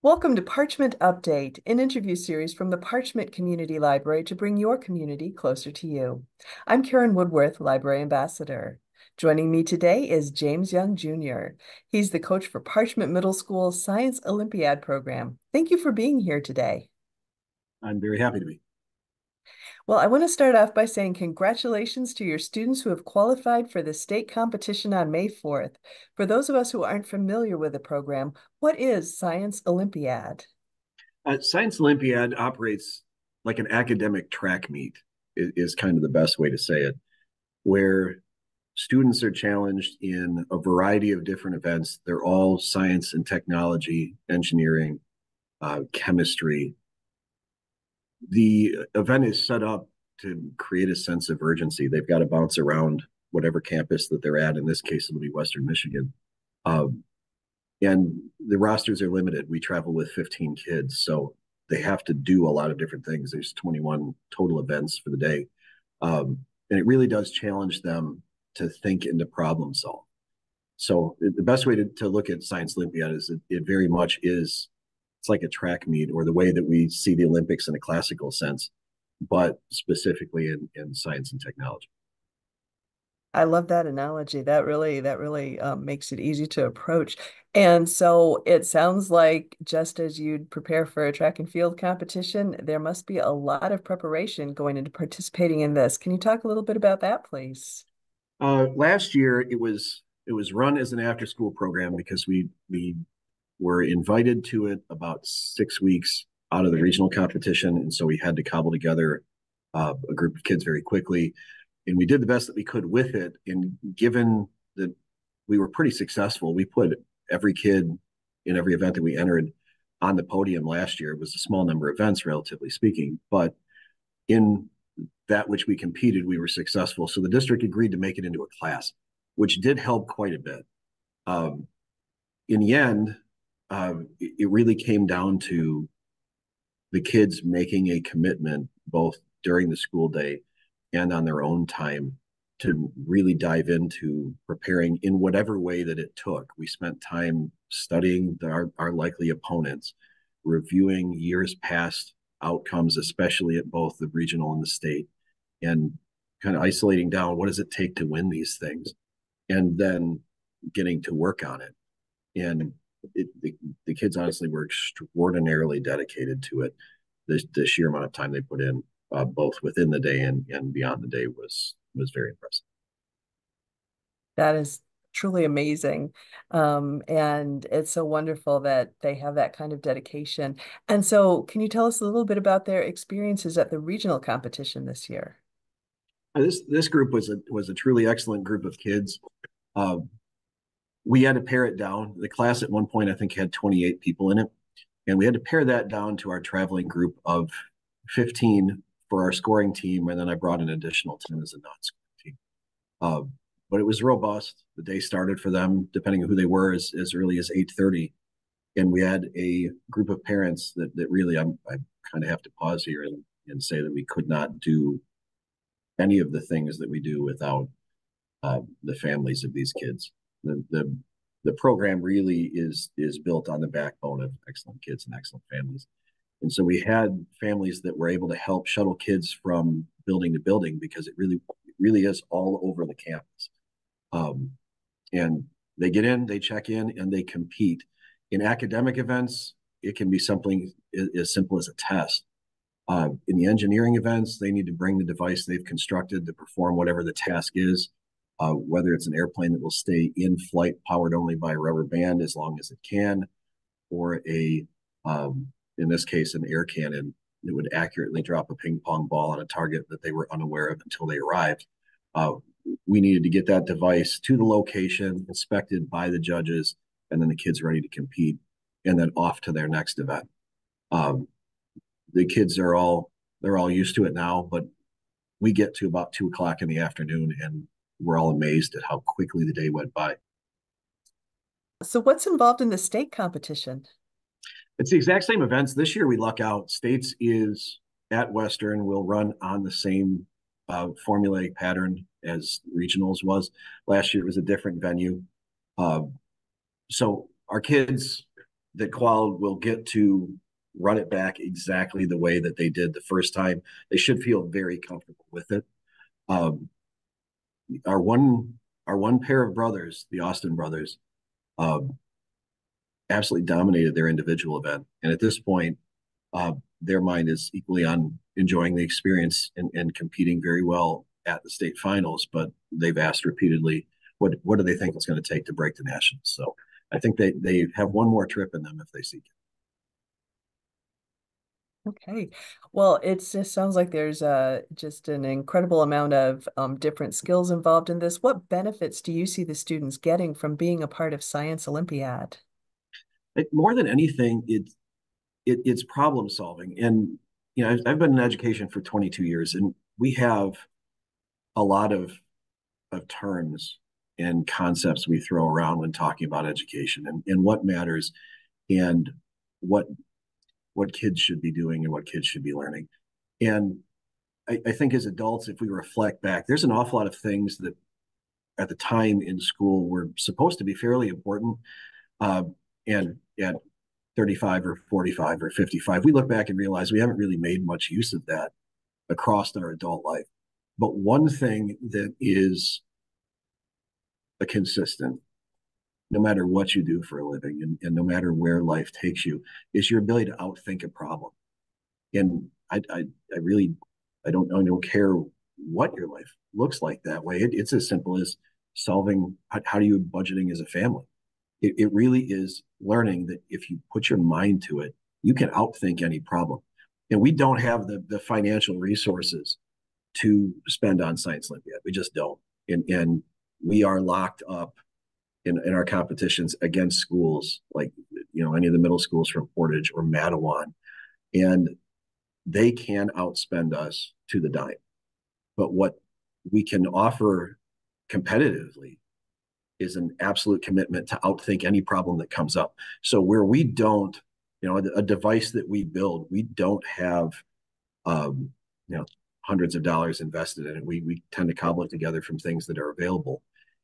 Welcome to Parchment Update, an interview series from the Parchment Community Library to bring your community closer to you. I'm Karen Woodworth, Library Ambassador. Joining me today is James Young Jr. He's the coach for Parchment Middle School's Science Olympiad program. Thank you for being here today. I'm very happy to be. Well, I want to start off by saying congratulations to your students who have qualified for the state competition on May 4th. For those of us who aren't familiar with the program, what is Science Olympiad? Science Olympiad operates like an academic track meet, is kind of the best way to say it, where students are challenged in a variety of different events. They're all science and technology, engineering, chemistry. The event is set up to create a sense of urgency. They've got to bounce around whatever campus that they're at. In this case, it'll be Western Michigan. Um, and the rosters are limited. We travel with 15 kids, so they have to do a lot of different things. There's 21 total events for the day, and it really does challenge them to think and to problem solve. So the best way to look at Science Olympiad is it very much is it's like a track meet or the way that we see the Olympics in a classical sense, but specifically in science and technology. I love that analogy. That really makes it easy to approach. And so it sounds like just as you'd prepare for a track and field competition, there must be a lot of preparation going into participating in this. Can you talk a little bit about that, please? Last year it was run as an after school program because we were invited to it about 6 weeks out of the regional competition, and so we had to cobble together a group of kids very quickly, and we did the best that we could with it. And given that we were pretty successful, we put every kid in every event that we entered on the podium last year. It was a small number of events, relatively speaking, but in that which we competed, we were successful. So the district agreed to make it into a class, which did help quite a bit. Um, in the end, it really came down to the kids making a commitment both during the school day and on their own time to really dive into preparing in whatever way that it took. We spent time studying our likely opponents, reviewing years past outcomes, especially at both the regional and the state, and kind of isolating down what does it take to win these things, and then getting to work on it. And the kids honestly were extraordinarily dedicated to it. The sheer amount of time they put in, both within the day and beyond the day, was very impressive. That is truly amazing. And it's so wonderful that they have that kind of dedication. And so, can you tell us a little bit about their experiences at the regional competition this year? This group was a truly excellent group of kids. Uh, we had to pare it down. The class at one point I think had 28 people in it, and we had to pare that down to our traveling group of 15 for our scoring team, and then I brought an additional 10 as a non-scoring team. Uh, but it was robust. The day started for them, depending on who they were, as early as 8:30, and we had a group of parents that really I kind of have to pause here and say that we could not do any of the things that we do without the families of these kids. The program really is built on the backbone of excellent kids and excellent families. And so we had families that were able to help shuttle kids from building to building because it really is all over the campus. Um, and they get in, they check in, and they compete. In academic events, it can be something as simple as a test. In the engineering events, they need to bring the device they've constructed to perform whatever the task is, whether it's an airplane that will stay in flight powered only by a rubber band as long as it can, or in this case, an air cannon that would accurately drop a ping pong ball on a target that they were unaware of until they arrived. Uh, we needed to get that device to the location, inspected by the judges, and then the kids ready to compete, and then off to their next event. Um, the kids they're all used to it now, but we get to about 2 o'clock in the afternoon, and we're all amazed at how quickly the day went by. So, what's involved in the state competition? It's the exact same events. This year we luck out. States is at Western. Will run on the same formulaic pattern as regionals was. Last year it was a different venue. Uh, so our kids that Qual will get to run it back exactly the way that they did the first time. They should feel very comfortable with it. Um, our one our one pair of brothers, the Austin brothers, um, absolutely dominated their individual event, and at this point, their mind is equally on enjoying the experience and competing very well at the state finals. But they've asked repeatedly, what do they think it's going to take to break the nationals? So I think they have one more trip in them if they seek it. Okay. Well, it just sounds like there's just an incredible amount of different skills involved in this. What benefits do you see the students getting from being a part of Science Olympiad? More than anything, it's problem solving. And I've been in education for 22 years, and we have a lot of terms and concepts we throw around when talking about education and what matters and what what kids should be doing and what kids should be learning. And I think as adults, if we reflect back, there's an awful lot of things that at the time in school were supposed to be fairly important. Uh, and at 35 or 45 or 55, we look back and realize we haven't really made much use of that across our adult life. But one thing that is a consistent, no matter what you do for a living and no matter where life takes you, is your ability to outthink a problem. And I really, I don't care what your life looks like that way. It's as simple as solving, how do you budgeting as a family? It really is learning that if you put your mind to it, you can outthink any problem. And we don't have the financial resources to spend on Science Olympiad. We just don't. And we are locked up in our competitions against schools like any of the middle schools from Portage or Mattawan, and they can outspend us to the dime. But what we can offer competitively is an absolute commitment to outthink any problem that comes up. So where we don't, a device that we build, we don't have, um, you know, hundreds of dollars invested in it. We tend to cobble it together from things that are available.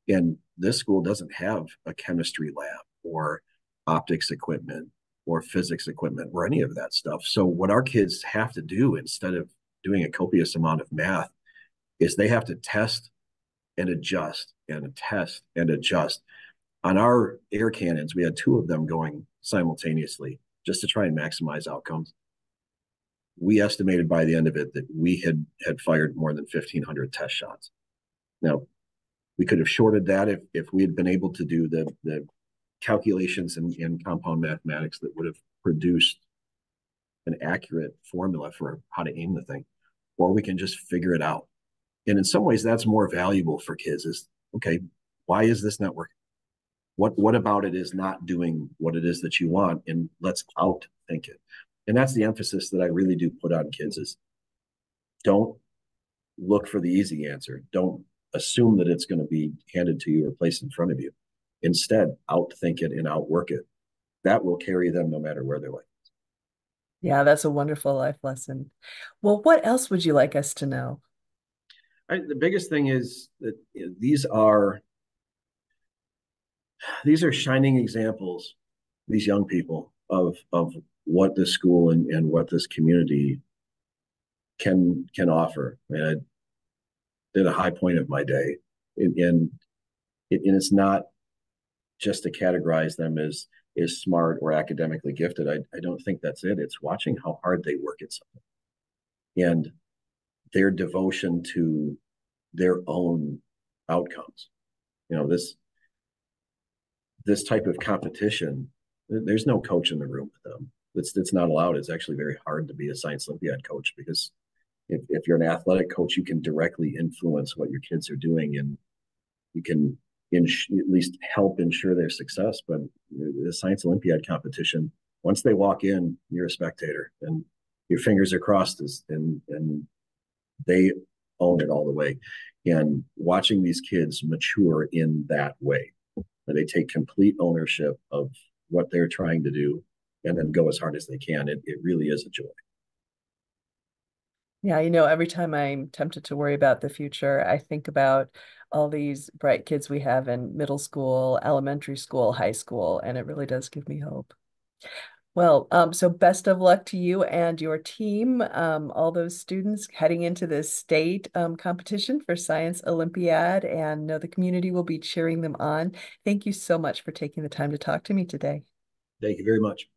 And this school doesn't have a chemistry lab or optics equipment or physics equipment or any of that stuff. So what our kids have to do instead of doing a copious amount of math is they have to test and adjust and test and adjust. On our air cannons, we had two of them going simultaneously just to try and maximize outcomes. We estimated by the end of it that we had fired more than 1,500 test shots. Now, we could have shorted that if we had been able to do the calculations in compound mathematics that would have produced an accurate formula for how to aim the thing, or we can just figure it out. And in some ways, that's more valuable for kids. Is okay, why is this not working? What about it is not doing what it is that you want? And let's outthink it. And that's the emphasis that I really do put on kids: is don't look for the easy answer. Don't assume that it's going to be handed to you or placed in front of you. Instead, outthink it and outwork it. That will carry them no matter where they're like. Yeah, that's a wonderful life lesson. Well, what else would you like us to know? The biggest thing is that these are shining examples, these young people of what this school and what this community can offer. I mean, I did a high point of my day, and it's not just to categorize them as smart or academically gifted. I don't think that's it. It's watching how hard they work at something and their devotion to their own outcomes. This type of competition, there's no coach in the room with them. It's not allowed. It's actually very hard to be a Science Olympiad coach because if you're an athletic coach, you can directly influence what your kids are doing, and you can at least help ensure their success. But the Science Olympiad competition, once they walk in, you're a spectator, and your fingers are crossed, and they own it all the way. And watching these kids mature in that way, that they take complete ownership of what they're trying to do and then go as hard as they can, it really is a joy. Yeah, every time I'm tempted to worry about the future, I think about all these bright kids we have in middle school, elementary school, high school, and it really does give me hope. Well, so best of luck to you and your team, all those students heading into the state competition for Science Olympiad, and know the community will be cheering them on. Thank you so much for taking the time to talk to me today. Thank you very much.